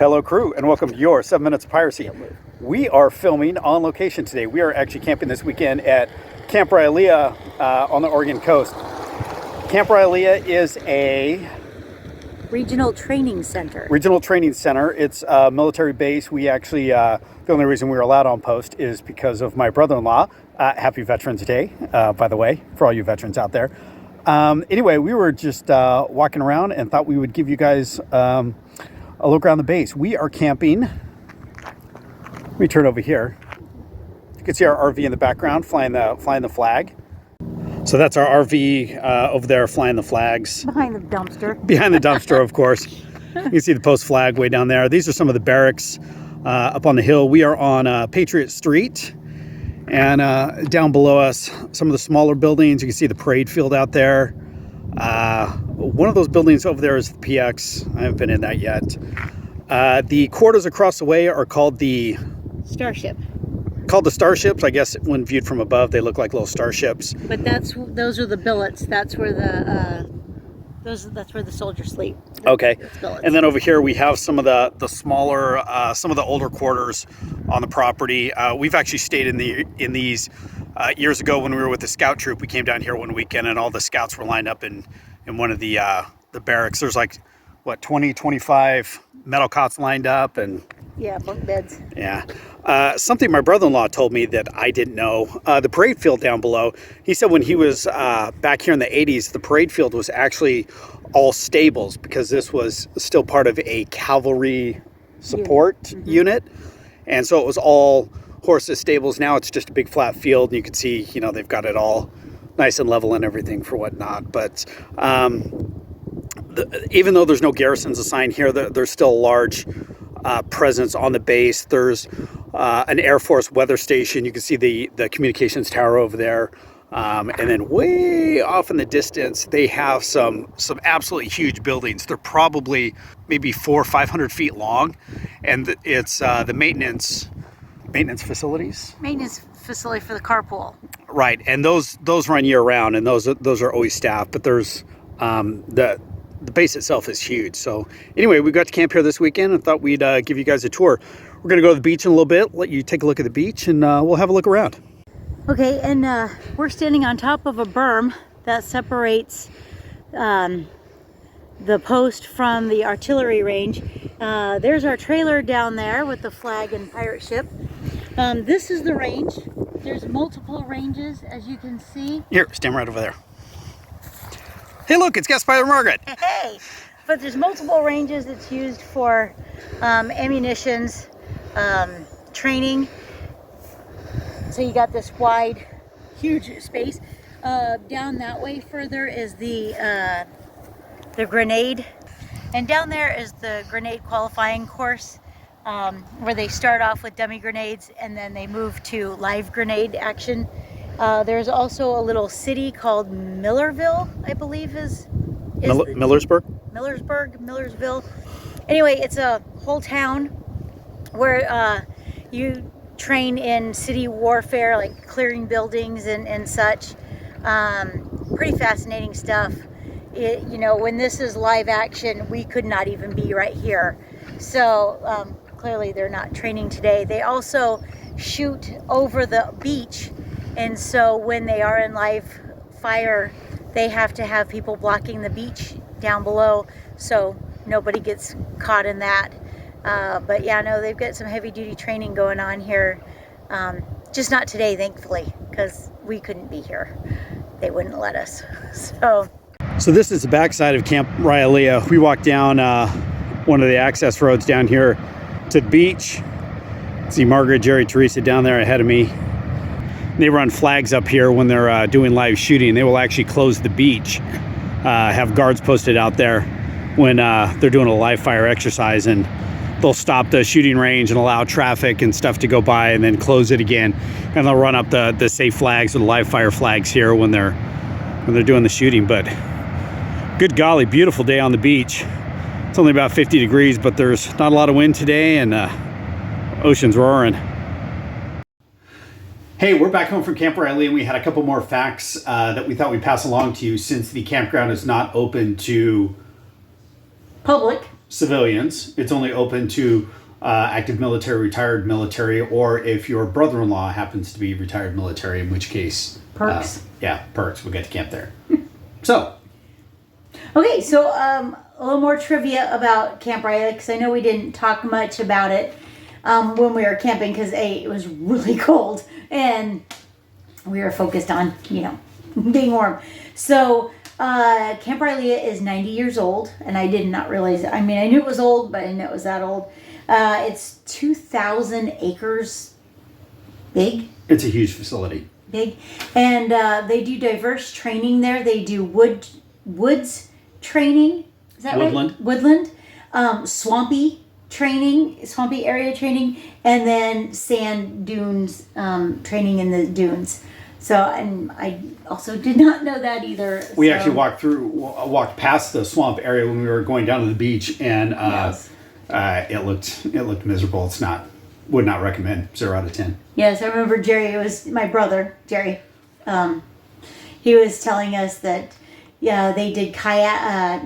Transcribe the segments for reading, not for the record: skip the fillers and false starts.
Hello crew, and welcome to your 7 Minutes of Piracy. We are filming on location today. We are actually camping this weekend at Camp Rilea on the Oregon coast. Camp Rilea is a regional training center. It's a military base. We actually, the only reason we were allowed on post is because of my brother-in-law. Happy Veterans Day, by the way, for all you veterans out there. Anyway, we were just walking around and thought we would give you guys a look around the base. We are camping. Let me turn over here. You can see our RV in the background flying the flag. So that's our RV over there flying the flags. Behind the dumpster. Behind the dumpster, of course. You can see the post flag way down there. These are some of the barracks up on the hill. We are on Patriot Street. And down below us, some of the smaller buildings. You can see the parade field out there. One of those buildings over there is the PX. I haven't been in that yet. The quarters across the way are called the Starship. Called the Starships. I guess when viewed from above, they look like little starships. But those are the billets. That's where that's where the soldiers sleep. Okay. And then over here we have some of the smaller, some of the older quarters on the property. We've actually stayed in these years ago when we were with the scout troop. We came down here one weekend and all the scouts were lined up in one of the barracks. There's like, what, 20, 25 metal cots lined up and... Yeah, bunk beds. Yeah. Something my brother-in-law told me that I didn't know. The parade field down below, he said when he was back here in the 80s, the parade field was actually all stables because this was still part of a cavalry support unit. And so it was all horses, stables. Now it's just a big flat field and you can see, you know, they've got it all nice and level and everything for whatnot. But even though there's no garrisons assigned here, there's still a large presence on the base. There's an Air Force weather station. You can see the communications tower over there. And then way off in the distance, they have some absolutely huge buildings. They're probably maybe 400 or 500 feet long. And it's the maintenance facilities. Maintenance facility for the carpool. Right. And those run year round and those are always staffed. But there's the base itself is huge. So anyway, we got to camp here this weekend and thought we'd give you guys a tour. We're going to go to the beach in a little bit, let you take a look at the beach, and we'll have a look around. Okay, and we're standing on top of a berm that separates the post from the artillery range. There's our trailer down there with the flag and pirate ship. This is the range. There's multiple ranges, as you can see. Here, stand right over there. Hey, look, it's Guest Pilot Margaret. Hey, but there's multiple ranges. It's used for ammunitions, training. So you got this wide, huge space. Down that way further is the grenade, and down there is the grenade qualifying course, where they start off with dummy grenades and then they move to live grenade action. There's also a little city called Millerville, I believe Millersburg? Millersville. Anyway, it's a whole town where you train in city warfare, like clearing buildings and such. Pretty fascinating stuff. You know, when this is live action, we could not even be right here. So clearly they're not training today. They also shoot over the beach. And so when they are in live fire, they have to have people blocking the beach down below so nobody gets caught in that. But yeah, no, they've got some heavy duty training going on here. Just not today, thankfully, because we couldn't be here. They wouldn't let us. So this is the backside of Camp Rilea. We walked down one of the access roads down here to the beach. See Margaret, Jerry, Teresa down there ahead of me. They run flags up here when they're doing live shooting. They will actually close the beach, have guards posted out there when they're doing a live fire exercise, and they'll stop the shooting range and allow traffic and stuff to go by and then close it again. And they'll run up the safe flags or the live fire flags here when they're doing the shooting. But good golly, beautiful day on the beach. It's only about 50 degrees, but there's not a lot of wind today and ocean's roaring. Hey, we're back home from Camp Rilea, and we had a couple more facts that we thought we'd pass along to you since the campground is not open to public. civilians. It's only open to active military, retired military, or if your brother-in-law happens to be retired military, in which case... Perks. Perks. We'll get to camp there. So... Okay, so a little more trivia about Camp Rilea, because I know we didn't talk much about it when we were camping, because it was really cold, and we were focused on, being warm. So Camp Rilea is 90 years old, and I did not realize it. I mean, I knew it was old, but I didn't know it was that old. It's 2,000 acres big. It's a huge facility. Big. And they do diverse training there. They do woods training. Is that Woodland. right? Woodland. Swampy area training, and then sand dunes training in the dunes. So, and I also did not know that either. We actually walked past the swamp area when we were going down to the beach, and Yes. it looked miserable. Would not recommend. 0 out of 10. Yes, I remember Jerry. It was my brother, Jerry. He was telling us that they did Kodiak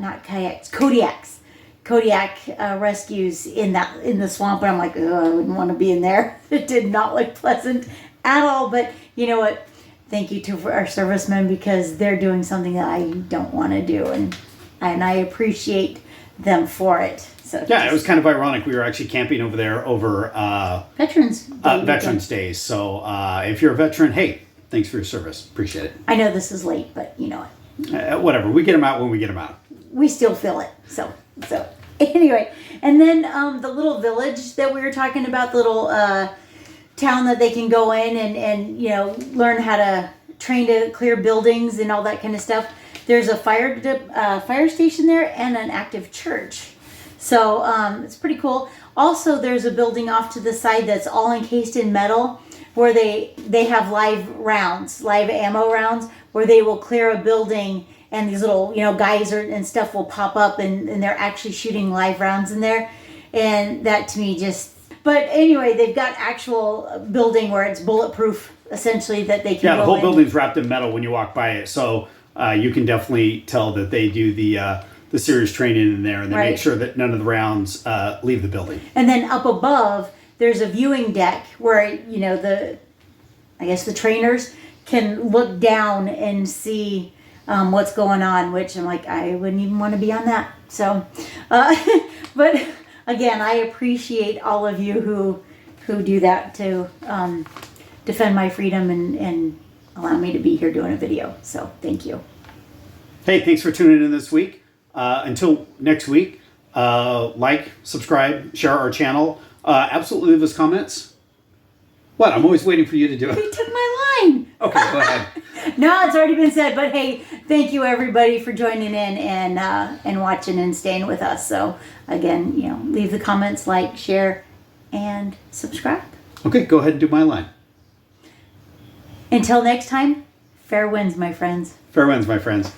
rescues in the swamp, and I'm like, oh, I wouldn't want to be in there. It did not look pleasant at all. But you know what? Thank you to our servicemen, because they're doing something that I don't want to do, and I appreciate them for it. So Yeah, it was kind of ironic. We were actually camping over there over Veterans Days. So if you're a veteran, hey, thanks for your service. Appreciate it. I know this is late, but you know what? Whatever. We get them out when we get them out. We still feel it. So anyway, and then the little village that we were talking about, the little town that they can go in and learn how to train to clear buildings and all that kind of stuff. There's a fire station there and an active church. So it's pretty cool. Also, there's a building off to the side that's all encased in metal, where they have live ammo rounds, where they will clear a building, and these little guys and stuff will pop up, and they're actually shooting live rounds in there. And that to me but anyway, they've got actual building where it's bulletproof, essentially, that they can go in. Yeah, the whole building's wrapped in metal when you walk by it. So you can definitely tell that they do the serious training in there, and they make sure that none of the rounds leave the building. And then up above, there's a viewing deck where the trainers can look down and see what's going on, which I'm like, I wouldn't even want to be on that. So, but again, I appreciate all of you who do that to defend my freedom and allow me to be here doing a video. So thank you. Hey, thanks for tuning in this week. Until next week, like, subscribe, share our channel. Absolutely leave us comments. What? I'm always waiting for you to do it. You took my line. Okay, go ahead. No, it's already been said. But hey, thank you everybody for joining in and watching and staying with us. So again, leave the comments, like, share, and subscribe. Okay, go ahead and do my line. Until next time, fair winds, my friends. Fair winds, my friends.